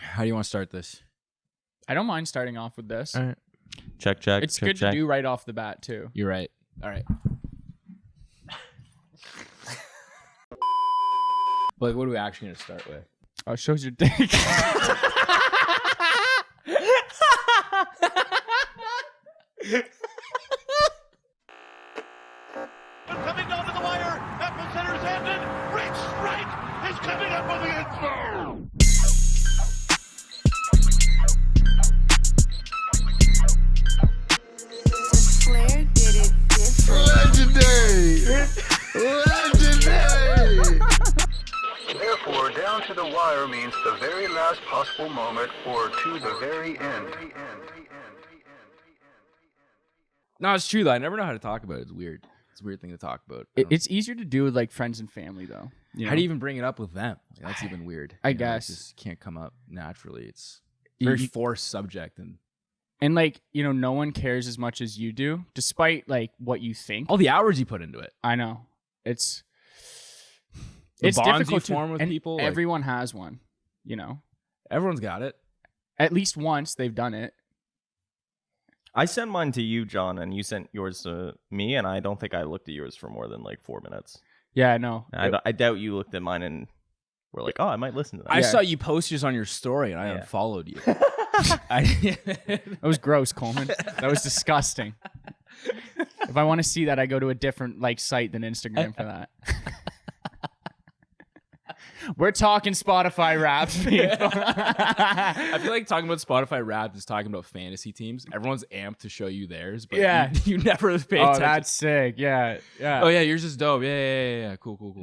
How do you want to start this? I don't mind starting off with this. All right. Check. It's good to do right off the bat, too. You're right. All right. But what are we actually going to start with? Oh, it shows your dick. Coming down to the wire. Apple center's handed. Rich strike is coming up on the end zone. Flair did it different. Legendary. Therefore, down to the wire means the very last possible moment or to the very end. No, it's true, though. I never know how to talk about it. It's weird. It's a weird thing to talk about. It's easier to do with like friends and family, though. You know? How do you even bring it up with them? Like, that's even weird. I You know, guess. it just can't come up naturally. It's a very forced subject. And like, you know, no one cares as much as you do, despite like what you think. All the hours you put into it. I know. It's bonds difficult you to form with and people. Like, everyone has one, you know. everyone's got it. At least once they've done it. I sent mine to you, John, and you sent yours to me, and I don't think I looked at yours for more than like 4 minutes. Yeah, I know. I doubt you looked at mine and were like, oh, I might listen to that. I saw you post yours on your story, and I unfollowed you. That was gross, Coleman. That was disgusting. If I want to see that, I go to a different like site than Instagram for that. We're talking Spotify Wrapped, people. I feel like talking about Spotify Wrapped is talking about fantasy teams. Everyone's amped to show you theirs, but you never pay attention. Oh, that's sick. Yeah. Oh, yeah, yours is dope. Yeah. Cool. Well,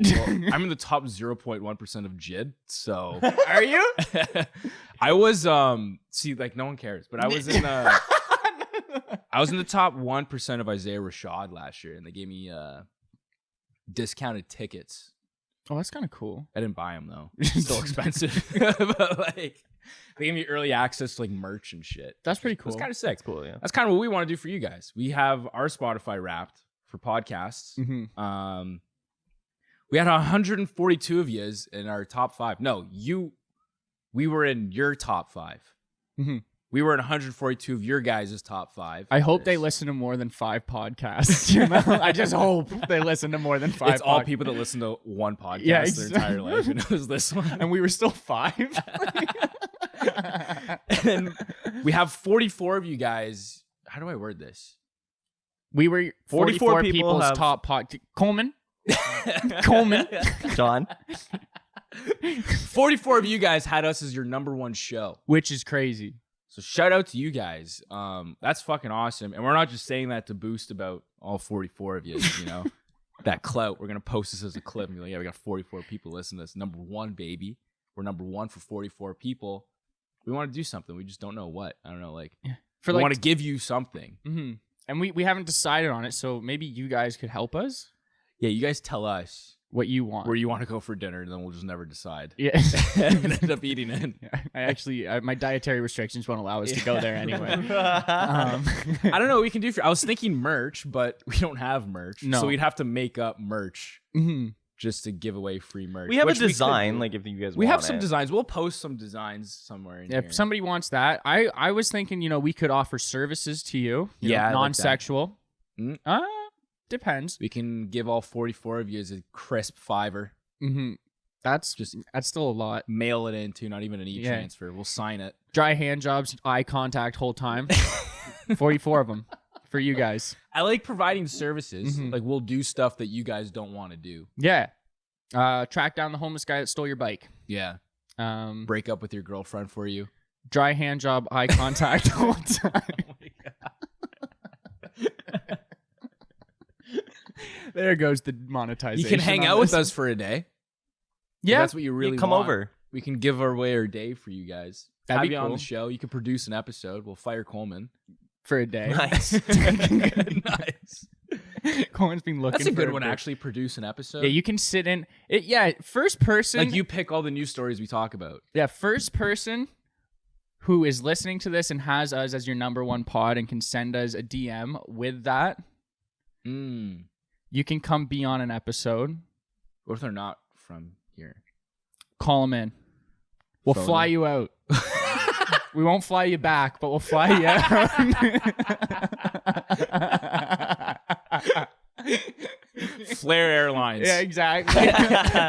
I'm in the top 0.1% of JID, so... Are you? I was, like, no one cares, but I was in the top 1% of Isaiah Rashad last year, and they gave me discounted tickets. Oh, that's kind of cool. I didn't buy them, though. It's still expensive. But, like, they gave me early access to, like, merch and shit. That's pretty cool. It's kind of sick. That's cool, yeah. That's kind of what we want to do for you guys. We have our Spotify Wrapped for podcasts. Mm-hmm. We had 142 of yous in our top 5. No, we were in your top 5. Mm-hmm. We were in 142 of your guys' top 5. I hope they listen to more than 5 podcasts. You know? I just hope they listen to more than 5. It's all people that listen to one podcast their entire life, and it was this one. And we were still 5. And we have 44 of you guys. How do I word this? We were 44 people's have... top Coleman. John. 44 of you guys had us as your number 1 show. Which is crazy. So shout out to you guys. That's fucking awesome. And we're not just saying that to boost about all 44 of you, you know, that clout. We're going to post this as a clip and be like, yeah, we got 44 people listening to this. Number 1, baby. We're number 1 for 44 people. We want to do something. We just don't know what. I don't know. Like, we want to give you something. Mm-hmm. And we haven't decided on it. So maybe you guys could help us. Yeah, you guys tell us what you want, where you want to go for dinner, and then we'll just never decide. Yeah. And end up eating it. I my dietary restrictions won't allow us to go there anyway. I don't know what we can do. I was thinking merch, but we don't have merch. No. So we'd have to make up merch Mm-hmm. just to give away free merch. We have a which design, like if you guys we want have some it. designs. We'll post some designs somewhere in here. If somebody wants that, I was thinking, you know, we could offer services to you. You know, I like non-sexual. that. Depends. We can give all 44 of you as a crisp $5. Mm-hmm. That's still a lot. Mail it in too, not even an e-transfer. We'll sign it. Dry hand jobs, eye contact whole time. 44 of them for you guys. I like providing services. Mm-hmm. Like, we'll do stuff that you guys don't want to do. Yeah. Track down the homeless guy that stole your bike. Yeah. Break up with your girlfriend for you. Dry hand job, eye contact whole time. Oh my God. There goes the monetization. You can hang out with us for a day. Yeah. If that's what you really Come want. over. We can give away our day for you guys. That'd Have be you on cool. the show. You can produce an episode. We'll fire Coleman. For a day. Nice. Nice. Coleman's been looking That's a for good one, bit. actually. Produce an episode. Yeah, you can sit in it. Yeah, first person. Like, you pick all the news stories we talk about. Yeah, first person who is listening to this and has us as your number 1 pod and can send us a DM with that. You can come be on an episode. What if they're not from here? Call them in. We'll Phone fly in. you out. We won't fly you back, but we'll fly you out. Flair Airlines. Yeah, exactly.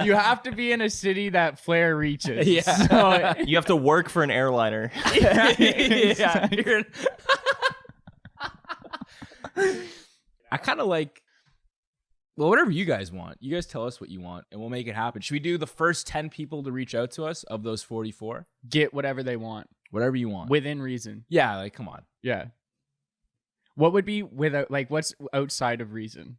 You have to be in a city that Flair reaches. Yeah. So, You have to work for an airliner. Yeah. I kind of like, well, whatever you guys want. You guys tell us what you want, and we'll make it happen. Should we do the first 10 people to reach out to us of those 44? get whatever they want Whatever you want. within reason. Yeah, like, come on. Yeah. What would be without, like, what's outside of reason?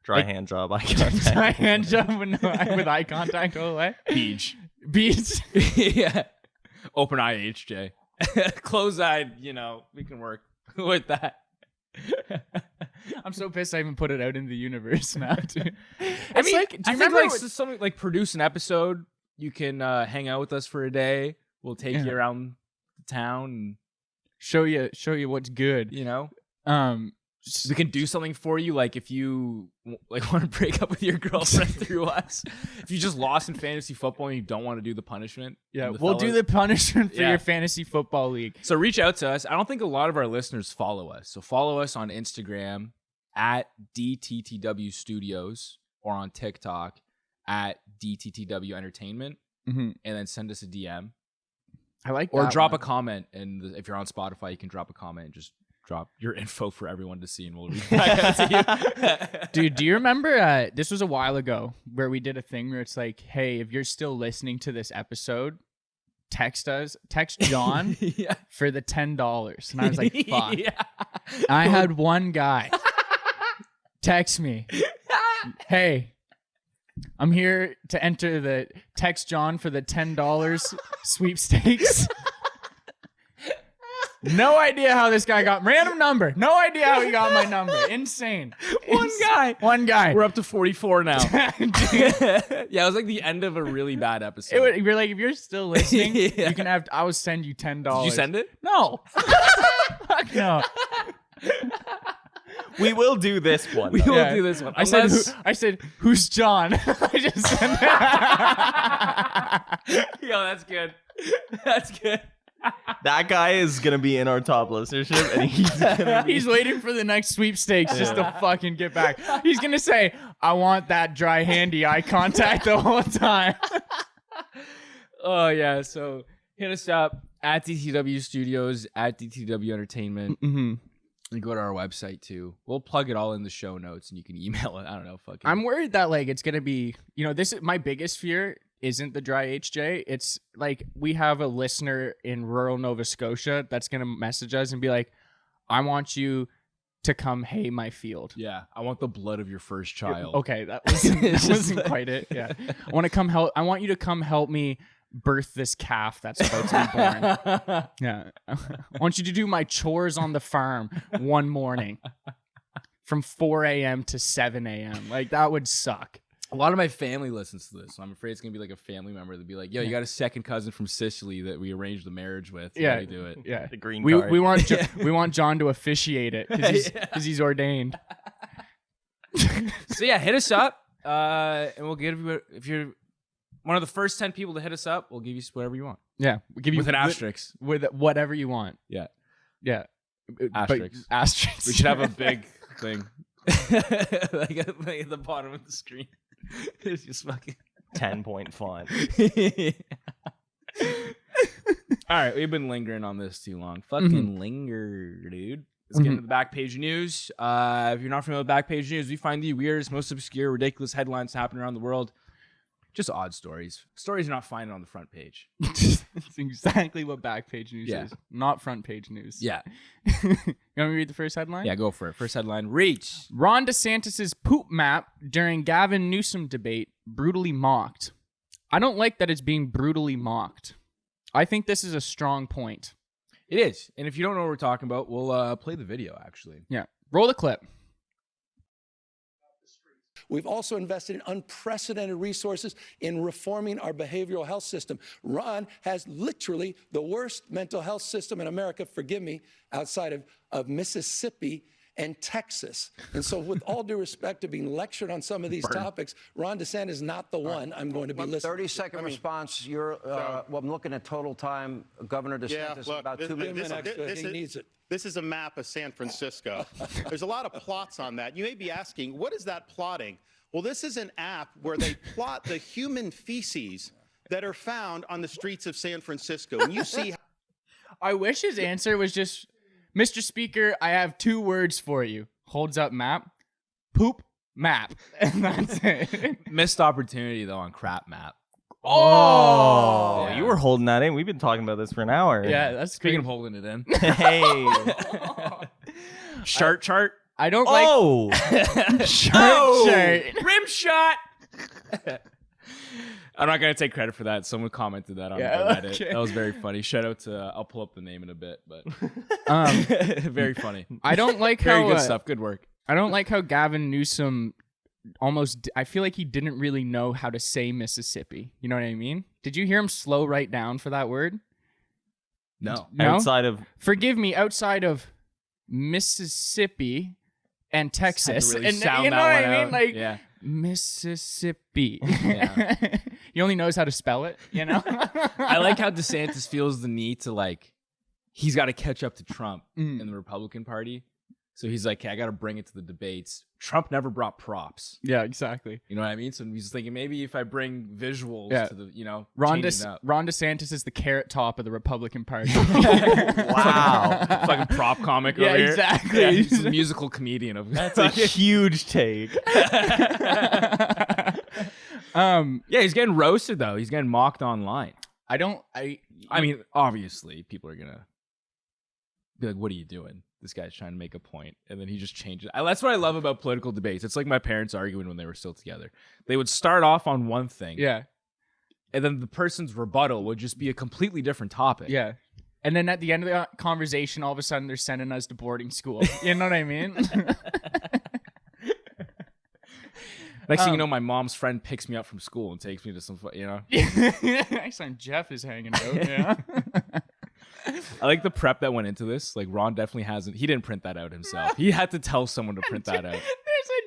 Dry hand job. I can't. My hand job with eye contact all the way. Beach. Beats. Yeah. Open eye HJ. Close eyed, we can work with that. I'm so pissed I even put it out in the universe now, dude. I mean, like, do you I think remember like something like produce an episode. You can hang out with us for a day. We'll take you around the town, show you what's good. and Um, we can do something for you. Like if you like want to break up with your girlfriend through us, if you just lost in fantasy football and you don't want to do the punishment, yeah, we'll do the punishment for Yeah. your fantasy football league. So reach out to us. I don't think a lot of our listeners follow us. So follow us on Instagram at DTTW Studios or on TikTok at DTTW Entertainment, Mm-hmm. and then send us a DM I like or that drop one. a comment. And if you're on Spotify, you can drop a comment and just drop your info for everyone to see, and we'll read back out to you. Dude, do you remember this was a while ago where we did a thing where it's like, hey, if you're still listening to this episode, text John Yeah. for the $10. And I was like, fuck. Yeah. I had one guy text me, hey, I'm here to enter the text John for the $10 sweepstakes. No idea how this guy got random number. No idea how he got my number. Insane. One guy. We're up to 44 now. Yeah, it was like the end of a really bad episode. You're like, if you're still listening, Yeah. you can have. I will send you $10. Did you send it? No. Fuck no. We will do this one. We though. will Yeah. do this one. I said, who's John? I just sent it. Yo, that's good. That's good. That guy is gonna be in our top listenership, and he's gonna be. He's waiting for the next sweepstakes just to fucking get back. He's gonna say, I want that dry handy eye contact the whole time. Oh yeah. So hit us up at DTW Studios at DTW Entertainment. Mm-hmm. And go to our website too. We'll plug it all in the show notes, and you can email it. I don't know. Fucking. I'm worried that like it's gonna be, this is my biggest fear. Isn't the dry HJ? It's like we have a listener in rural Nova Scotia that's gonna message us and be like, I want you to come hay my field. Yeah, I want the blood of your first child. Okay, that wasn't quite it. Yeah. I want you to come help me birth this calf that's about to be born. Yeah. I want you to do my chores on the farm one morning from 4 a.m. to 7 a.m. Like that would suck. A lot of my family listens to this, so I'm afraid it's gonna be like a family member that'd be like, "Yo, you got a second cousin from Sicily that we arranged the marriage with. Yeah. How do you do it?" Yeah. The green We card. want John to officiate it because he's ordained. So yeah, hit us up, and we'll give you if you're one of the first 10 people to hit us up, we'll give you whatever you want Yeah, we'll give you with an asterisk. with whatever you want. Yeah, Yeah, Asterisks. Asterisks. we should have a big thing like at the bottom of the screen. It's just fucking 10-point font. All right, we've been lingering on this too long. Fucking linger, dude. Let's get into the Backpage news. If you're not familiar with Backpage news, we find the weirdest, most obscure, ridiculous headlines happening around the world. Just odd stories. Stories you're not finding on the front page. It's exactly what Backpage news Yeah. is, not front page news. Yeah. You want me to read the first headline? Yeah, go for it. First headline, reach. Ron DeSantis' poop map during Gavin Newsom debate brutally mocked. I don't like that it's being brutally mocked. I think this is a strong point. It is. And if you don't know what we're talking about, we'll play the video, actually. Yeah. Roll the clip. We've also invested in unprecedented resources in reforming our behavioral health system. Ron has literally the worst mental health system in America, forgive me, outside of Mississippi. and Texas. And so with all due respect to being lectured on some of these topics, Ron DeSantis is not the one I'm going to be listening 30-second response. Well, I'm looking at total time. Governor DeSantis, about 2 minutes. He needs it. This is a map of San Francisco. There's a lot of plots on that. You may be asking, what is that plotting? Well, this is an app where they plot the human feces that are found on the streets of San Francisco. And you see I wish his answer was just, Mr. Speaker, I have 2 words for you. Holds up map. Poop map. And that's it. Missed opportunity though on crap map. Oh, Yeah. you were holding that in. We've been talking about this for an hour. Yeah, that's Speaking great. of holding it in. Hey. Shirt chart. I don't like Oh. shirt. Rim shot. I'm not gonna take credit for that. Someone commented that on Reddit. okay. That was very funny. Shout out to. I'll pull up the name in a bit, but very funny. I don't like Very how good stuff. Good work. I don't like how Gavin Newsom I feel like he didn't really know how to say Mississippi. You know what I mean? Did you hear him slow right down for that word? No. No? Outside of Forgive me, outside of Mississippi and Texas. really And sound you know that what one I mean? out. Like Yeah. Mississippi. Yeah. He only knows how to spell it, you know? I like how DeSantis feels the need to he's got to catch up to Trump Mm. in the Republican Party. So he's like, hey, I got to bring it to the debates. Trump never brought props. Yeah, exactly. You know what I mean? So he's thinking maybe if I bring visuals Yeah. to the, Ron change it up. DeSantis is the carrot top of the Republican Party. wow. Fucking prop comic Yeah, over here. exactly. Yeah, he's a musical comedian of That's a huge take. Yeah, he's getting roasted though. He's getting mocked online. I mean, obviously, people are gonna be like, "What are you doing?" This guy's trying to make a point, and then he just changes. That's what I love about political debates. It's like my parents arguing when they were still together. They would start off on one thing, yeah. and then the person's rebuttal would just be a completely different topic. Yeah. And then at the end of the conversation, all of a sudden they're sending us to boarding school. You know what I mean? Next thing you know, my mom's friend picks me up from school and takes me to some, Next time Jeff is hanging out. Yeah. I like the prep that went into this. Like Ron definitely hasn't. He didn't print that out himself. He had to tell someone to print that out. There's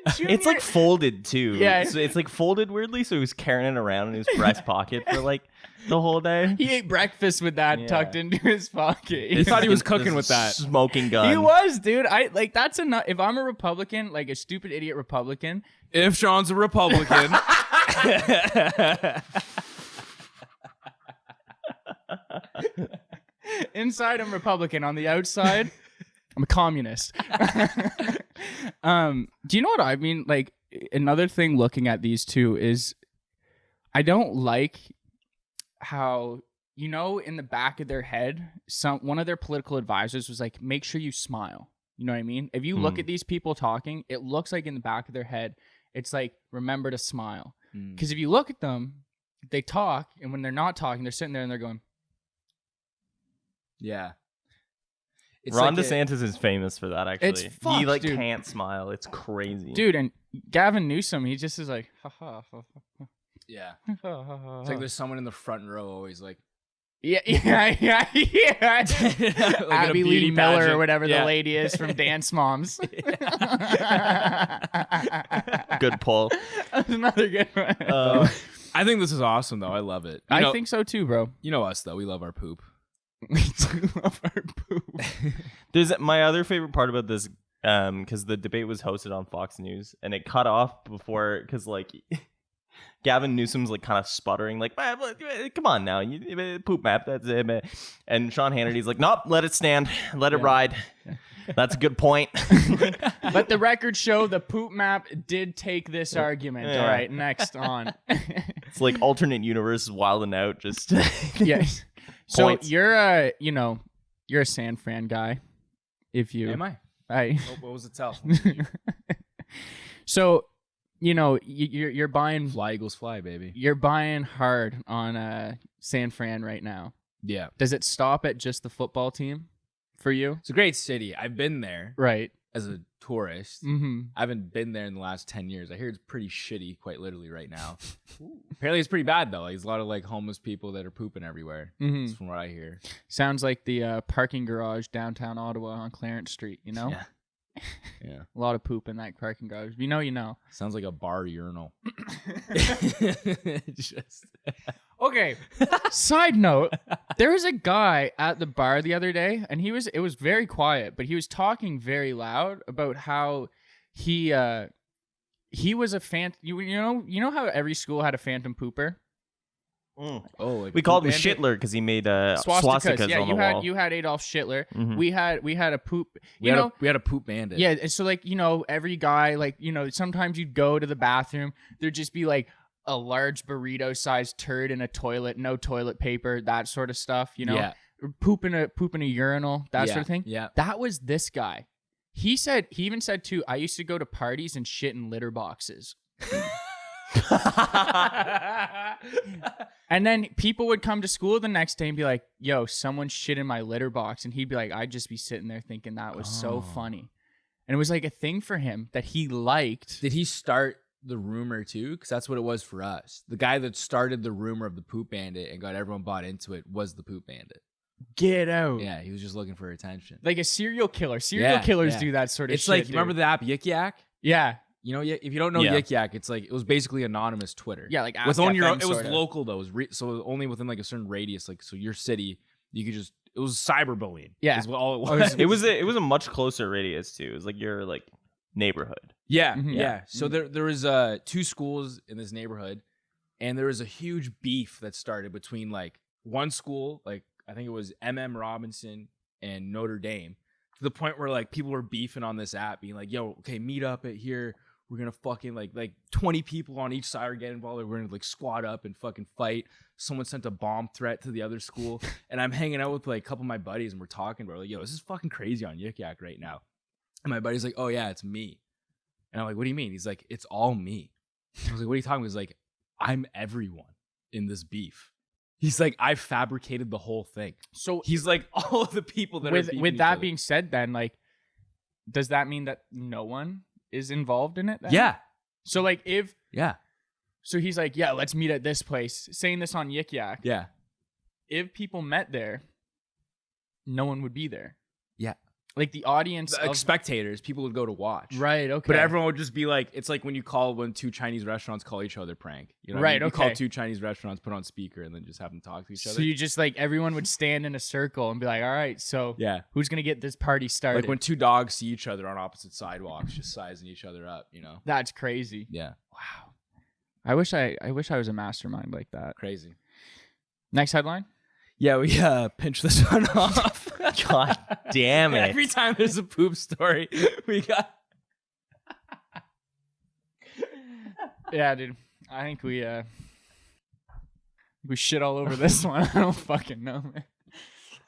a junior. It's like folded too. Yeah. So it's like folded weirdly. So he was carrying it around in his breast pocket for like the whole day. He ate breakfast with that Yeah. tucked into his pocket. He thought he was This cooking with that. smoking gun. He was, dude. That's enough. If I'm a Republican, like a stupid idiot Republican, If Sean's a Republican, inside I'm Republican. On the outside, I'm a communist. Do you know what I mean? Like another thing looking at these two is I don't like how, you know, in the back of their head, one of their political advisors was like, make sure you smile. You know what I mean? If you look at these people talking, it looks like in the back of their head, it's like, remember to smile. Because if you look at them, they talk, and when they're not talking, they're sitting there and they're going, yeah. It's Ron like DeSantis is famous for that. Actually, fucked, he like dude. can't smile. It's crazy, dude, and Gavin Newsom, he just is like, ha ha, ha, Yeah. ha, ha, ha, ha. It's like there's someone in the front row always like, yeah. like in a Abby Lee beauty Miller or pageant. whatever Yeah. the lady is from Dance Moms. good pull. That's another good one. I think this is awesome though. I love it. I think so too, bro. You know us though. We love our poop. We do love our poop. There's my other favorite part about this, because the debate was hosted on Fox News and it cut off before, because like Gavin Newsom's like kind of sputtering, like, come on now, poop map, that's it. And Sean Hannity's like, nope, let it stand, let it ride. That's a good point. Let the record show the poop map did take this argument. Yeah. All right, next on. It's like alternate universe wilding out. Just Yes. So Points. you're a, you're a San Fran guy. If you, Am I? What was it tell? So, you're buying, Fly Eagles fly, baby. you're buying hard on San Fran right now. Yeah. Does it stop at just the football team for you? It's a great city. I've been there Right. as a tourist. Mm-hmm. I haven't been there in the last 10 years. I hear it's pretty shitty, quite literally, right now. Apparently, it's pretty bad, though. Like, there's a lot of, like, homeless people that are pooping everywhere. Mhm. That's from what I hear. Sounds like the parking garage downtown Ottawa on Clarence Street, you know? Yeah. Yeah. A lot of poop in that parking garage. You know. Sounds like a bar urinal. Just Okay. Side note, there was a guy at the bar the other day, and it was very quiet, but he was talking very loud about how he was a you know how every school had a phantom pooper? Mm. oh, like We called him Shitler because he made swastikas yeah, on the wall. you had Adolf Hitler. Mhm. We had a poop. we had a poop bandit. Yeah, and so like, every guy, like, sometimes you'd go to the bathroom, there'd just be like a large burrito sized turd in a toilet, no toilet paper, that sort of stuff, Yeah. Or poop in a urinal, that Yeah, sort of thing. yeah. That was this guy. He even said too, I used to go to parties and shit in litter boxes. And then people would come to school the next day and be like, yo, someone shit in my litter box. And he'd be like, I'd just be sitting there thinking that was so funny. And it was like a thing for him that he liked. Did he start the rumor too? Because that's what it was for us. The guy that started the rumor of the poop bandit and got everyone bought into it was the poop bandit. Get out. Yeah, he was just looking for attention. Like a serial killer. Serial killers do that sort of it's shit. like, you remember the app Yik Yak? Yeah. If you don't know Yik Yak, it's like, it was basically anonymous Twitter. Yeah, like with Ask on your FM own, it was sorta. local though. So only within like a certain radius. Like, so your city, you could just, it was cyberbullying. Yeah. is what all it was. It was a much closer radius too. It was like your neighborhood. Yeah, Mhm. yeah. So there was 2 schools in this neighborhood, and there was a huge beef that started between like one school, like I think it was Robinson and Notre Dame, to the point where like people were beefing on this app, being like, "Yo, okay, meet up at here. We're gonna fucking like 20 people on each side are getting involved. We're gonna like squad up and fucking fight." Someone sent a bomb threat to the other school, and I'm hanging out with like a couple of my buddies, and we're talking about like, "Yo, this is fucking crazy on Yik Yak right now." And my buddy's like, "Oh yeah, it's me." And I'm like, "What do you mean?" He's like, "It's all me." I was like, "What are you talking about?" He's like, "I'm everyone in this beef." He's like, "I fabricated the whole thing." So He's like, all of the people that are with beefing each that other. being said, then like, does that mean that no one is involved in it then? Yeah. So like Yeah. so he's like, yeah, let's meet at this place, saying this on Yik Yak. Yeah. If people met there, no one would be there. Yeah. Like the audience Like of spectators, people would go to watch. right, okay. But everyone would just be like, it's like when 2 Chinese restaurants call each other prank. You know what I Right, mean? You call okay. 2 Chinese restaurants, put on speaker, and then just have them talk to each other. So you just like everyone would stand in a circle and be like, all right, so yeah. who's gonna get this party started? Like when 2 dogs see each other on opposite sidewalks, just sizing each other up, That's crazy. Yeah. Wow. I wish I was a mastermind like that. Crazy. Next headline. Yeah, we pinch this one off. God damn it. Every time there's a poop story, we got. Yeah, dude. I think we shit all over this one. I don't fucking know, man.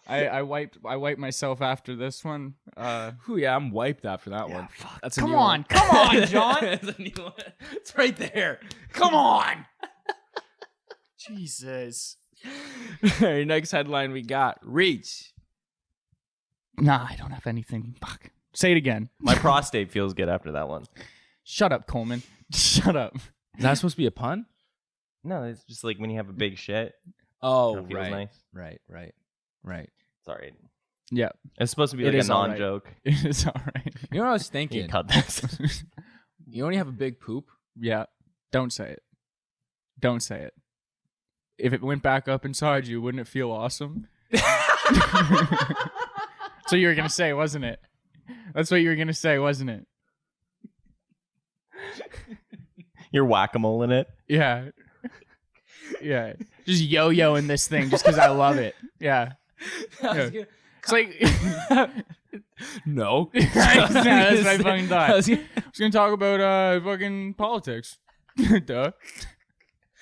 I wiped myself after this one. Ooh, yeah, I'm wiped after that one. Fuck. That's a Come new on, one. come on, John. It's a new one. It's right there. Come on. Jesus. All right, next headline we got. Reach. Nah, I don't have anything. Fuck. Say it again. My prostate feels good after that one. Shut up, Coleman. Shut up. Is that supposed to be a pun? No, it's just like when you have a big shit. Oh, That feels right. nice. Right. Sorry. Yeah, It's supposed to be It like a is all right. non-joke. it is all right. You know what I was Can you thinking? cut this? You only have a big poop. Yeah. Don't say it. Don't say it. If it went back up inside you, wouldn't it feel awesome? So you were gonna say, wasn't it? That's what you were gonna say, wasn't it? You're whack-a-mole in it. Yeah. Yeah. Just yo-yoing this thing just because I love it. Yeah. Yeah. It's like No. that's what I fucking thought. I was I was gonna talk about fucking politics. Duh.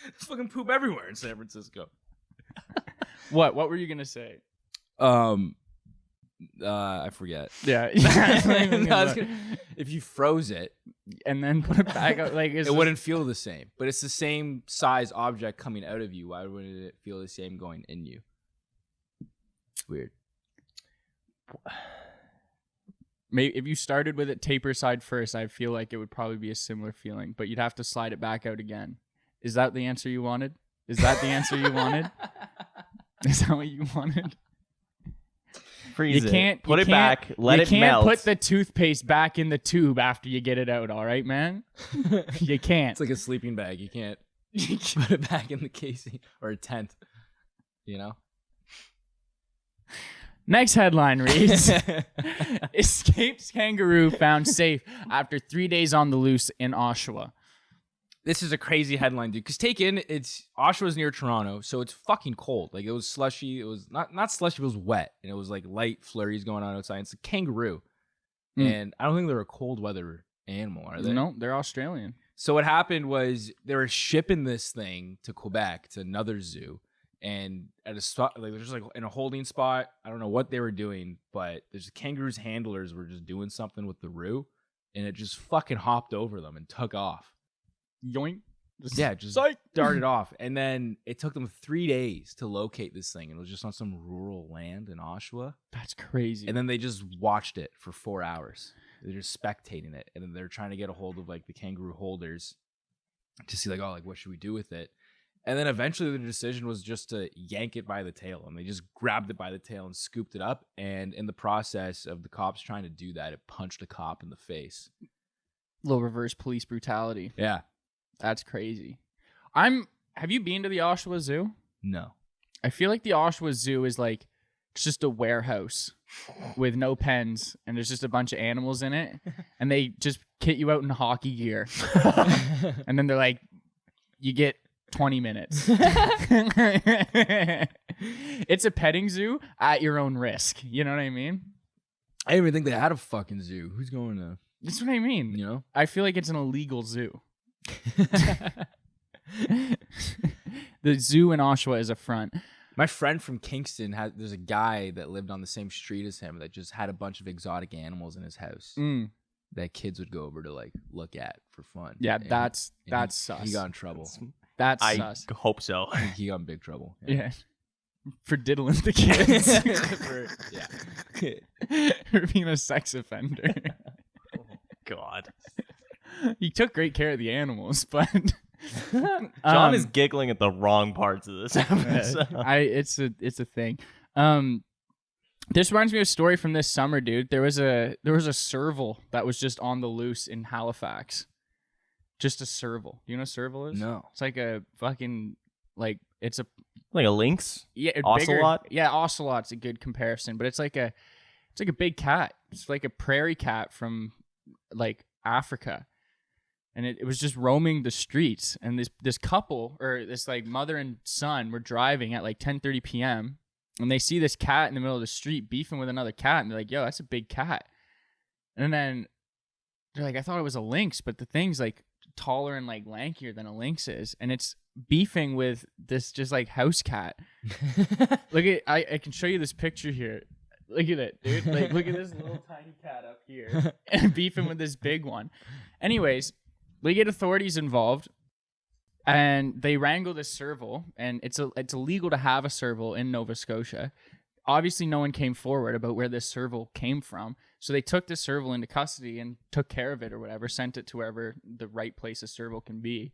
There's fucking poop everywhere in San Francisco. What were you gonna say? I forget. Yeah. If you froze it, And then put it back up like it wouldn't feel the same. But it's the same size object coming out of you. Why wouldn't it feel the same going in you? It's weird. Maybe if you started with it taper side first, I feel like it would probably be a similar feeling, but you'd have to slide it back out again. Is that the answer you wanted? Is that the answer you wanted? Is that what you wanted? Freeze You can't Put it back. Let it melt. You can't put the toothpaste back in the tube after you get it out. All right, man. You can't. It's like a sleeping bag. You can't put it back in the casing or a tent. You know. Next headline reads: Escaped kangaroo found safe after 3 days on the loose in Oshawa. This is a crazy headline, dude. Because take in, Oshawa's near Toronto, so it's fucking cold. Like, it was slushy. It was not slushy, it was wet. And it was like light flurries going on outside. It's a kangaroo. And I don't think they're a cold weather animal, are they? No, they're Australian. So what happened was they were shipping this thing to Quebec, to another zoo. And at a spot, like, they're just like in a holding spot. I don't know what they were doing, but there's kangaroo's handlers were just doing something with the roo. And it just fucking hopped over them and took off. Yoink. Just darted off. And then it took them 3 days to locate this thing. And it was just on some rural land in Oshawa. That's crazy. And then they just watched it for 4 hours. They're just spectating it. And then they're trying to get a hold of like the kangaroo holders to see like, oh, like what should we do with it? And then eventually the decision was just to yank it by the tail. And they just grabbed it by the tail and scooped it up. And in the process of the cops trying to do that, it punched a cop in the face. Little reverse police brutality. Yeah. That's crazy. Have you been to the Oshawa Zoo? No. I feel like the Oshawa Zoo is like it's just a warehouse with no pens, and there's just a bunch of animals in it, and they just kit you out in hockey gear, and then they're like, you get 20 minutes. It's a petting zoo at your own risk. You know what I mean? I didn't even think they had a fucking zoo. Who's going to? That's what I mean. You know? I feel like it's an illegal zoo. The zoo in Oshawa is a front. My friend from Kingston there's a guy that lived on the same street as him that just had a bunch of exotic animals in his house that kids would go over to like look at for fun. Yeah, And that's sus. He got in trouble. That's I sus. hope so. He got in big trouble. Yeah. For diddling the kids. For being a sex offender. God. He took great care of the animals, but John is giggling at the wrong parts of this episode. It's a thing. This reminds me of a story from this summer, dude. There was a serval that was just on the loose in Halifax. Just a serval. Do you know what a serval is? No. It's like a fucking like it's a Like a lynx? yeah Ocelot? Bigger, yeah, ocelot's a good comparison, but it's like a big cat. It's like a prairie cat from like Africa. And it was just roaming the streets. And this couple, or this like mother and son, were driving at like 10:30 p.m. and they see this cat in the middle of the street beefing with another cat, and they're like, "Yo, that's a big cat." And then they're like, "I thought it was a lynx, but the thing's like taller and like lankier than a lynx is, and it's beefing with this just like house cat." Look at I can show you this picture here. Look at it, dude. Like, look at this little tiny cat up here and beefing with this big one. Anyways, they get authorities involved, and they wrangle this serval, and it's illegal to have a serval in Nova Scotia. Obviously, no one came forward about where this serval came from, so they took this serval into custody and took care of it or whatever, sent it to wherever the right place a serval can be,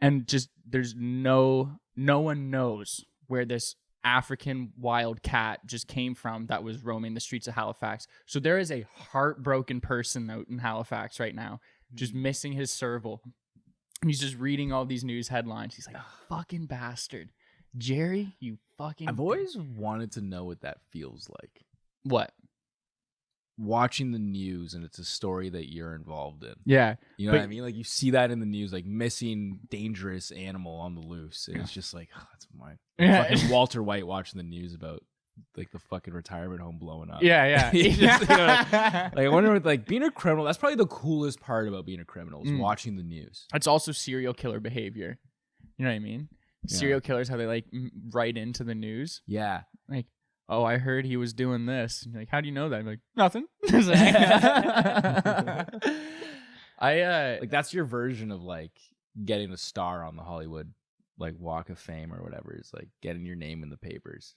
and just there's no one knows where this African wild cat just came from that was roaming the streets of Halifax. So there is a heartbroken person out in Halifax right now, just missing his serval. He's just reading all these news headlines. He's like, fucking bastard. Jerry, you fucking... I've always wanted to know what that feels like. What? Watching the news and it's a story that you're involved in. Yeah. You know what I mean? Like you see that in the news, like missing dangerous animal on the loose. And it's just like, oh, that's mine. Fucking Walter White watching the news about like the fucking retirement home blowing up. Yeah. Just, you know, like I wonder what, like being a criminal, that's probably the coolest part about being a criminal is watching the news. It's also serial killer behavior. You know what I mean? Yeah. Serial killers, how they like write into the news. Yeah. Like, oh, I heard he was doing this. And you're like, how do you know that? I'm like, nothing. Like that's your version of like getting a star on the Hollywood like Walk of Fame or whatever. It's like getting your name in the papers.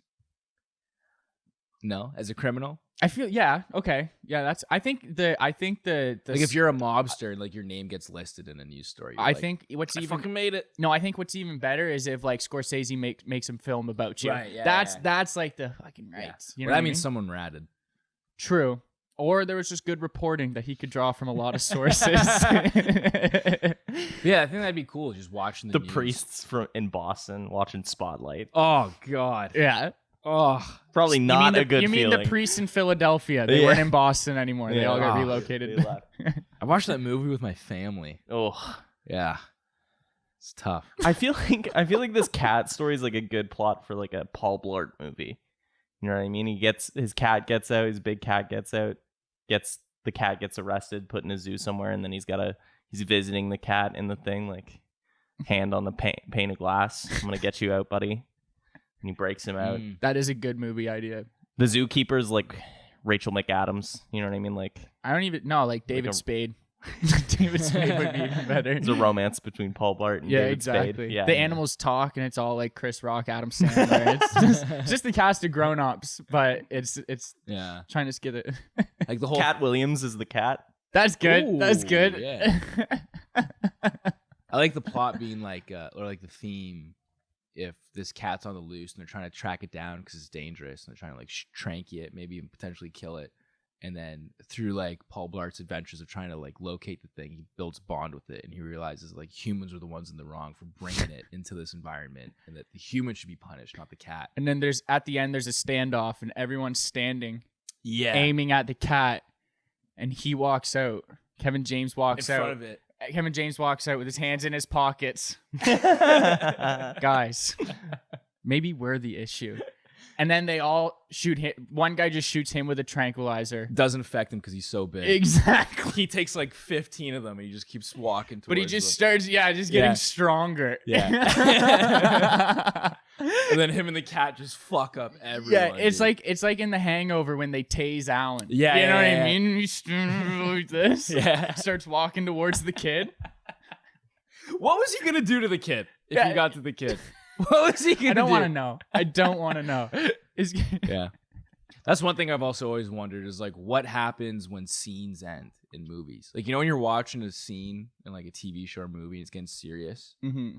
No, as a criminal? I feel okay. Yeah, that's I think the Like if you're a mobster and like your name gets listed in a news story. I think what's I even fucking made it. No, I think what's even better is if like Scorsese makes him film about you. Right, yeah, that's like the fucking rights. You know Well, that what I means mean? someone ratted. True. Or there was just good reporting that he could draw from a lot of sources. Yeah, I think that'd be cool. Just watching The news. priests in Boston watching Spotlight. Oh God. Yeah. Oh, Probably not a good You mean feeling. the priests in Philadelphia? They Yeah. weren't in Boston anymore. They Yeah. all got Oh, relocated. They left. I watched that movie with my family. Oh, Yeah, it's tough. I feel like this cat story is like a good plot for like a Paul Blart movie. You know what I mean? His cat gets out, his big cat gets out, the cat gets arrested, put in a zoo somewhere, and then he's visiting the cat in the thing, like hand on the pane of glass. I'm gonna get you out, buddy. And he breaks him out. That is a good movie idea. The zookeeper's like Rachel McAdams. You know what I mean? Like I don't even know, like David Spade. David Spade would be even better. it's a romance between Paul Blart and David exactly. Spade. Yeah, the animals talk, and it's all like Chris Rock, Adam Sandler. It's just the cast of grown-ups, but it's Yeah, trying to get it. like the whole. Cat Williams is the cat. That's good. That's Ooh, good. yeah. I like the plot being like, or like the theme. If this cat's on the loose and they're trying to track it down because it's dangerous, and they're trying to like trank it, maybe even potentially kill it. And then through like Paul Blart's adventures of trying to like locate the thing, he builds a bond with it, and he realizes like humans are the ones in the wrong for bringing it into this environment, and that the human should be punished, not the cat. And then at the end there's a standoff, and everyone's standing, Yeah, aiming at the cat, and he walks out. Kevin James walks in out. front of it. Kevin James walks out with his hands in his pockets. Guys, maybe we're the issue. And then they all shoot him. One guy just shoots him with a tranquilizer. Doesn't affect him because he's so big. Exactly. He takes like 15 of them and he just keeps walking towards But he just them. starts, getting stronger. Yeah. And then him and the cat just fuck up everyone. Yeah, it's dude. like in The Hangover when they tase Alan. Yeah, you know what yeah. I mean? He's like this. Yeah. Starts walking towards the kid. What was he gonna do to the kid if Yeah. he got to the kid? What was he gonna do? I don't want to know. I don't want to know. Yeah. That's one thing I've also always wondered is like what happens when scenes end in movies. Like, you know, when you're watching a scene in like a TV show or movie and it's getting serious, Mm-hmm.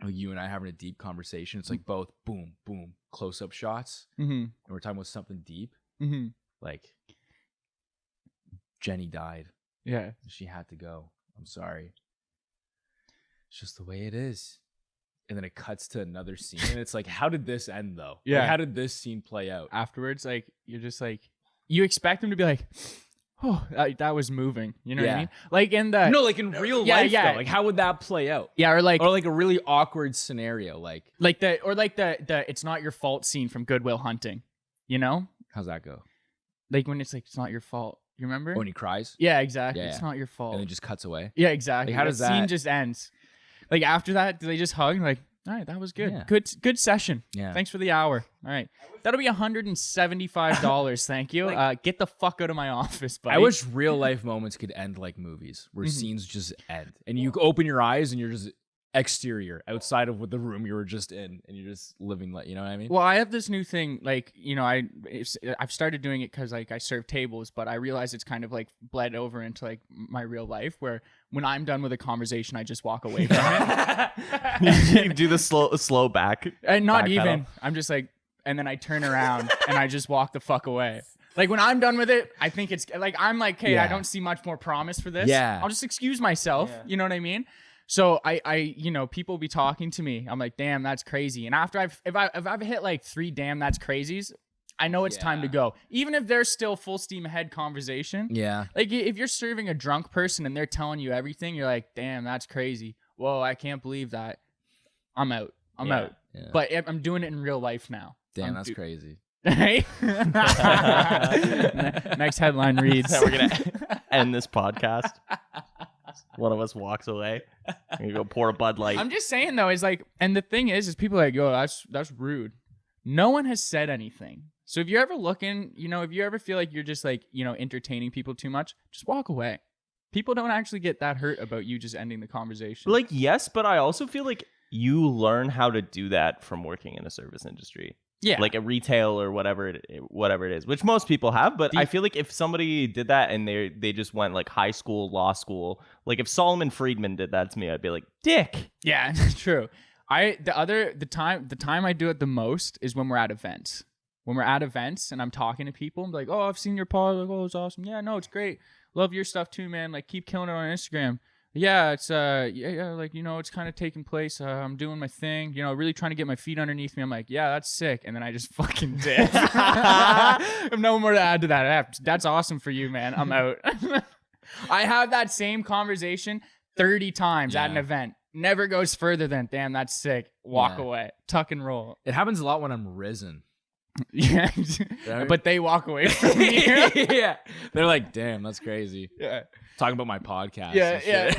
like you and I having a deep conversation, it's like both boom, boom, close up shots. Mm-hmm. And we're talking about something deep. Mm-hmm. Like Jenny died. Yeah. She had to go. I'm sorry. It's just the way it is. And then it cuts to another scene. And it's like, how did this end though? Yeah. Like, how did this scene play out? Afterwards, like, you're just like, you expect them to be like, oh, that was moving. You know what I Yeah. mean? Like in the No, like in real Yeah, life yeah. though. Like how would that play out? yeah, or like Or like a really awkward scenario. Like the it's not your fault scene from Good Will Hunting. You know, how's that go? like when it's like it's not your fault. You remember? When he cries Yeah, exactly. Yeah, It's yeah. not your fault. and then just cuts away. Yeah, exactly. Like, how does that scene that- just ends? Like after that, do they just hug? Like, all right, that was good. Yeah. Good session. Yeah. Thanks for the hour. All right. That'll be $175. Thank you. Get the fuck out of my office, buddy. I wish real life moments could end like movies, where scenes just end, and you open your eyes and you're just exterior, outside of the room you were just in, and you're just living like, you know what I mean? Well, I have this new thing, like, you know, I've started doing it because like I serve tables, but I realize it's kind of like bled over into like my real life, where when I'm done with a conversation, I just walk away from it. You do the slow back. And not backpedal. even. I'm just like, and then I turn around and I just walk the fuck away. Like when I'm done with it, I think it's like I'm like, hey, I Yeah. don't see much more promise for this. Yeah. I'll just excuse myself. You know what I mean? So I, you know, people be talking to me. I'm like, damn, that's crazy. And after if I've hit like 3 damn that's crazies, I know it's time to Yeah. go. Even if there's still full steam ahead conversation. Yeah. Like if you're serving a drunk person and they're telling you everything, you're like, damn, that's crazy. Whoa, I can't believe that. I'm out. I'm out. Yeah. But I'm doing it in real life now. Damn, that's crazy. Right? Next headline reads. We're gonna end this podcast. One of us walks away. I'm gonna go pour a Bud Light. I'm just saying though, is like, and the thing is people are like, yo, that's rude. No one has said anything. So if you're ever looking, you know, if you ever feel like you're just like, you know, entertaining people too much, just walk away. People don't actually get that hurt about you just ending the conversation. Like, yes, but I also feel like you learn how to do that from working in a service industry. Yeah. Like a retail or whatever it is, which most people have. But I feel like if somebody did that and they just went like high school, law school, like if Solomon Friedman did that to me, I'd be like, dick. Yeah, true. The time I do it the most is when we're at events. When we're at events and I'm talking to people, I'm like, oh, I've seen your pod. Like, oh, it's awesome. Yeah, no, it's great. Love your stuff too, man. Like, keep killing it on Instagram. Yeah, it's like, you know, it's kind of taking place. I'm doing my thing, you know, really trying to get my feet underneath me. I'm like, yeah, that's sick. And then I just fucking dip. I have no more to add to that. That's awesome for you, man. I'm out. I have that same conversation 30 times at an event. Never goes further than, damn, that's sick. Walk away. Tuck and roll. It happens a lot when I'm risen. Yeah. But they walk away from you. Yeah. They're like, damn, that's crazy. Yeah. Talking about my podcast. Yeah.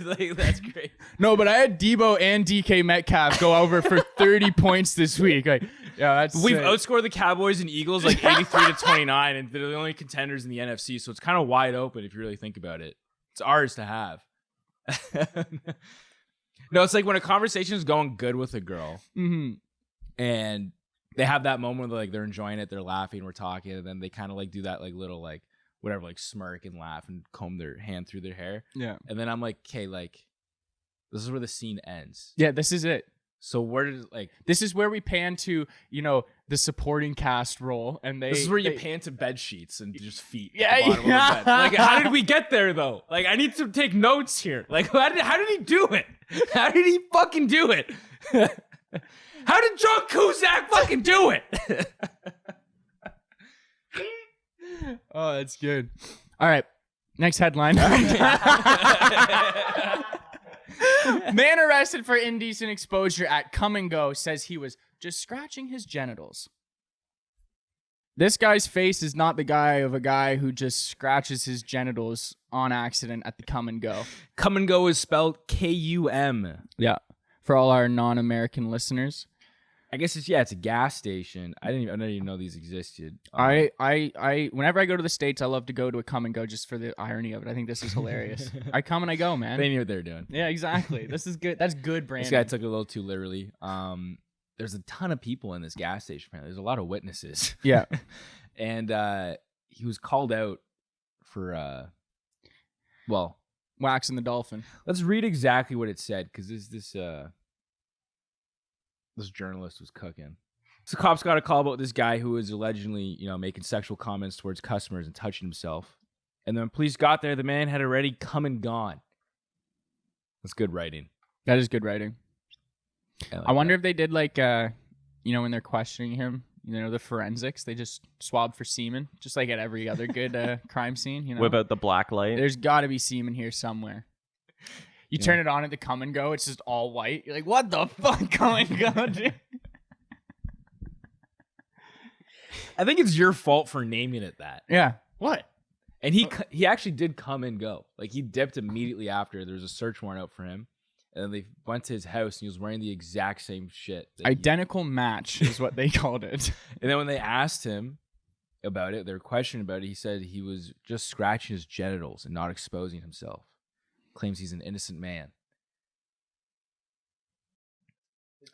Like, that's great. No, but I had Debo and DK Metcalf go over for 30 points this week. Like, yeah, that's We've sick. outscored the Cowboys and Eagles like 83-29, and they're the only contenders in the NFC, so it's kind of wide open if you really think about it. It's ours to have. No, it's like when a conversation is going good with a girl, and they have that moment where like they're enjoying it, they're laughing, we're talking, and then they kind of like do that like little like whatever, like smirk and laugh and comb their hand through their hair. Yeah. And then I'm like, okay, like this is where the scene ends. Yeah, this is it. So where did like this is where we pan to, you know, the supporting cast role, and this is where you pan to bed sheets and just feet. Yeah, at the bottom of the bed. Like, how did we get there though? Like, I need to take notes here. Like, how did he do it? How did he fucking do it? How did John Cusack fucking do it? Oh, that's good. All right, next headline. Man arrested for indecent exposure at Kum Go says he was just scratching his genitals. This guy's face is not the guy of a guy who just scratches his genitals on accident at the Kum Go. Kum Go is spelled K-U-M. Yeah, for all our non-American listeners. I guess it's a gas station. I didn't even know these existed. I whenever I go to the States, I love to go to a Kum Go just for the irony of it. I think this is hilarious. I come and I go, man. They knew what they were doing. Yeah, exactly. This is good. That's good branding. This guy took it a little too literally. There's a ton of people in this gas station. Apparently, there's a lot of witnesses. Yeah, and he was called out for waxing the dolphin. Let's read exactly what it said because this journalist was cooking. So cops got a call about this guy who was allegedly, making sexual comments towards customers and touching himself. And then when police got there, the man had already come and gone. That's good writing. That is good writing. I wonder if they did like, when they're questioning him, the forensics, they just swabbed for semen, just like at every other good crime scene. Whip out the black light. There's got to be semen here somewhere. You turn it on at the Kum Go, it's just all white. You're like, what the fuck, Kum Go, dude? I think it's your fault for naming it that. Yeah. What? And he actually did come and go. Like, he dipped immediately after. There was a search warrant out for him. And then they went to his house, and he was wearing the exact same shit. Identical match is what they called it. And then when they asked him about it, they were questioning about it, he said he was just scratching his genitals and not exposing himself. Claims he's an innocent man.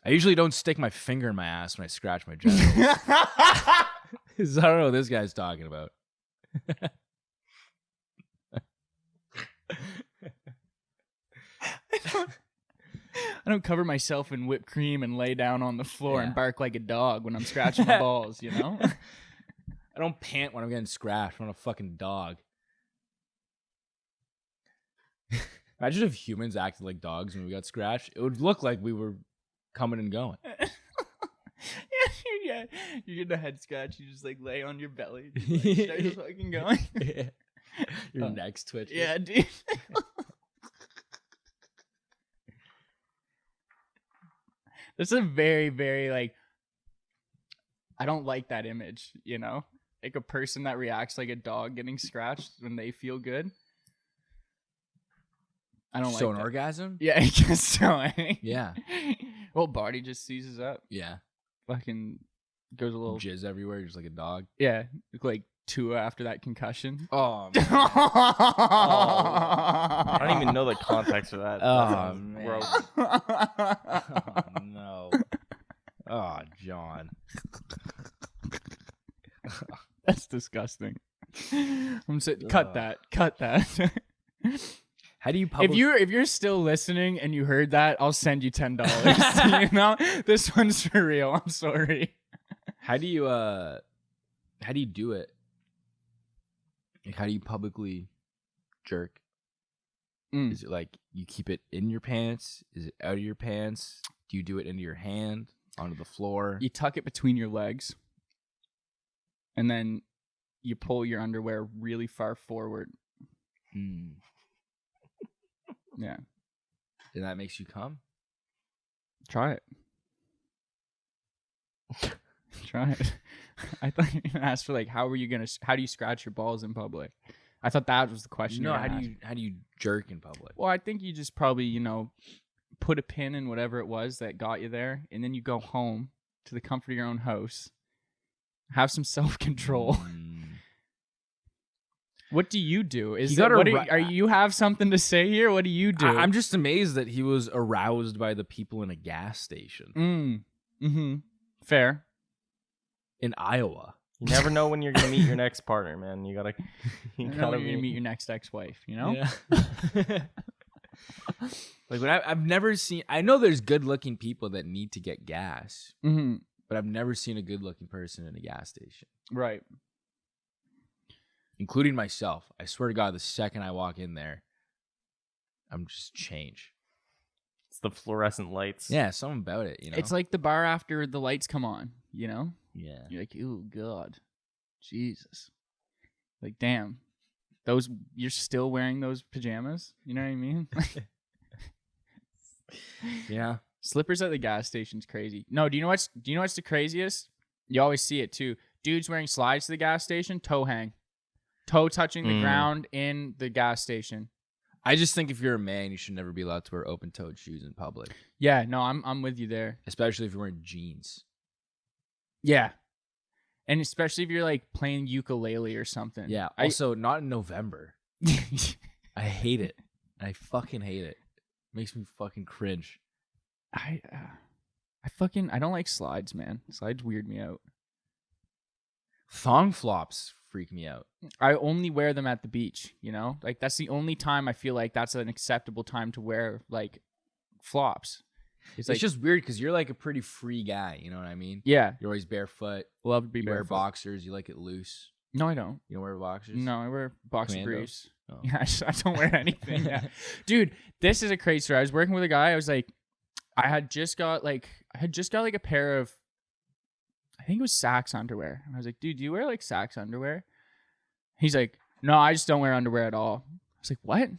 I usually don't stick my finger in my ass when I scratch my genitals. I don't know what this guy's talking about. I don't cover myself in whipped cream and lay down on the floor and bark like a dog when I'm scratching my balls, I don't pant when I'm getting scratched. I'm a fucking dog. Imagine if humans acted like dogs when we got scratched. It would look like we were coming and going. Yeah, you get a head scratch. You just like lay on your belly. Start just fucking going. Yeah. Your neck's twitching. Yeah, dude. This is a very, very like. I don't like that image. Like a person that reacts like a dog getting scratched when they feel good. I don't like an orgasm? Yeah, I guess so. Yeah. Well, body just seizes up. Yeah. Fucking goes a little jizz everywhere, just like a dog. Yeah, like Tua after that concussion. Oh, man. I don't even know the context of that. Oh, man. Oh, no. Oh, John. That's disgusting. Cut that. How do you if you're still listening and you heard that, I'll send you $10. You know, this one's for real. I'm sorry. How do you do it? Like, how do you publicly jerk? Is it like you keep it in your pants? Is it out of your pants? Do you do it into your hand, onto the floor? You tuck it between your legs, and then you pull your underwear really far forward. Yeah. And that makes you come? Try it. Try it. I thought you were gonna ask for like, how do you scratch your balls in public? I thought that was the question. No, how do you jerk in public? Well, I think you just probably, put a pin in whatever it was that got you there, and then you go home to the comfort of your own house. Have some self-control. What do you do? You have something to say here? What do you do? I'm just amazed that he was aroused by the people in a gas station. Fair. In Iowa. You never know when you're gonna meet your next partner, man. You gotta when you're gonna meet your next ex-wife, you know? Yeah. Like when I've never seen. I know there's good-looking people that need to get gas, but I've never seen a good-looking person in a gas station. Right. Including myself. I swear to God, the second I walk in there, I'm just changed. It's the fluorescent lights. Yeah, something about it, It's like the bar after the lights come on, Yeah. You're like, oh, God. Jesus. Like, damn. You're still wearing those pajamas? You know what I mean? Yeah. Slippers at the gas station's crazy. No, do you know what's the craziest? You always see it too. Dudes wearing slides to the gas station, toe hang. Toe touching the ground in the gas station. I just think if you're a man, you should never be allowed to wear open-toed shoes in public. Yeah, no, I'm with you there. Especially if you're wearing jeans. Yeah. And especially if you're like playing ukulele or something. Yeah. Also, not in November. I hate it. I fucking hate it. Makes me fucking cringe. I don't like slides, man. Slides weird me out. Thong flops freak me out. I only wear them at the beach, Like that's the only time I feel like that's an acceptable time to wear like flops. It's just weird because you're like a pretty free guy. You know what I mean? Yeah. You're always barefoot. Love to be barefoot. You wear boxers. You like it loose. No, I don't. You don't wear boxers? No, I wear boxer briefs. Oh. Yeah, I don't wear anything. Yeah. Dude, this is a crazy story. I was working with a guy. I was like, I had just got like a pair of, I think it was Saks underwear. And I was like, dude, do you wear like Saks underwear? He's like, no, I just don't wear underwear at all. I was like, what?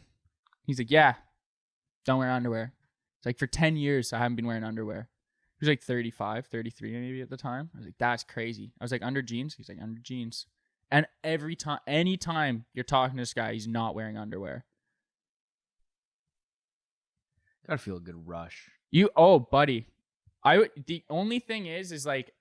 He's like, yeah, don't wear underwear. It's like for 10 years, I haven't been wearing underwear. He was like 35, 33 maybe at the time. I was like, that's crazy. I was like, under jeans? He's like, under jeans. And anytime you're talking to this guy, he's not wearing underwear. Gotta feel a good rush. Buddy. The only thing is like,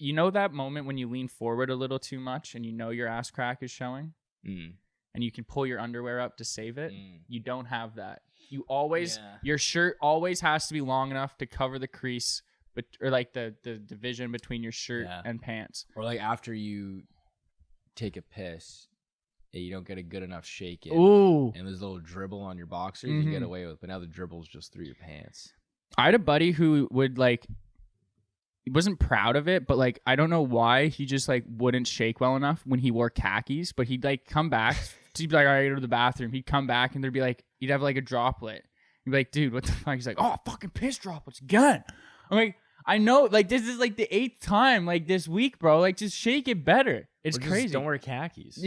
that moment when you lean forward a little too much and your ass crack is showing and you can pull your underwear up to save it? You don't have that. Your shirt always has to be long enough to cover the crease, or like the division between your shirt and pants. Or like after you take a piss, you don't get a good enough shake in. Ooh. And there's a little dribble on your boxers you get away with, but now the dribble's just through your pants. I had a buddy who would like, he wasn't proud of it, but like, I don't know why he just like wouldn't shake well enough when he wore khakis, but he'd like come back. He'd be like, all right, go to the bathroom. He'd come back and he'd have like a droplet. He'd be like, dude, what the fuck? He's like, oh, fucking piss droplets again. I'm like, I know, like this is like the 8th time like this week, bro. Like just shake it better. It's crazy. Don't wear khakis.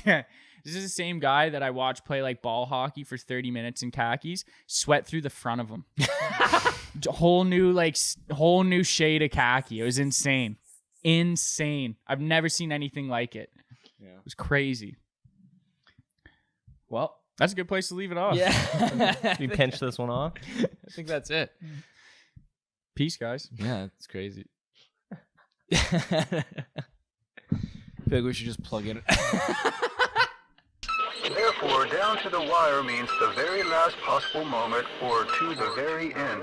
Yeah. This is the same guy that I watched play like ball hockey for 30 minutes in khakis, sweat through the front of him. whole new shade of khaki. It was insane. I've never seen anything like it. Yeah. It was crazy. Well, that's a good place to leave it off. Yeah. We pinch this one off. I think that's it. Peace, guys. Yeah, it's crazy. I feel like we should just plug in. Therefore, down to the wire means the very last possible moment or to the very end.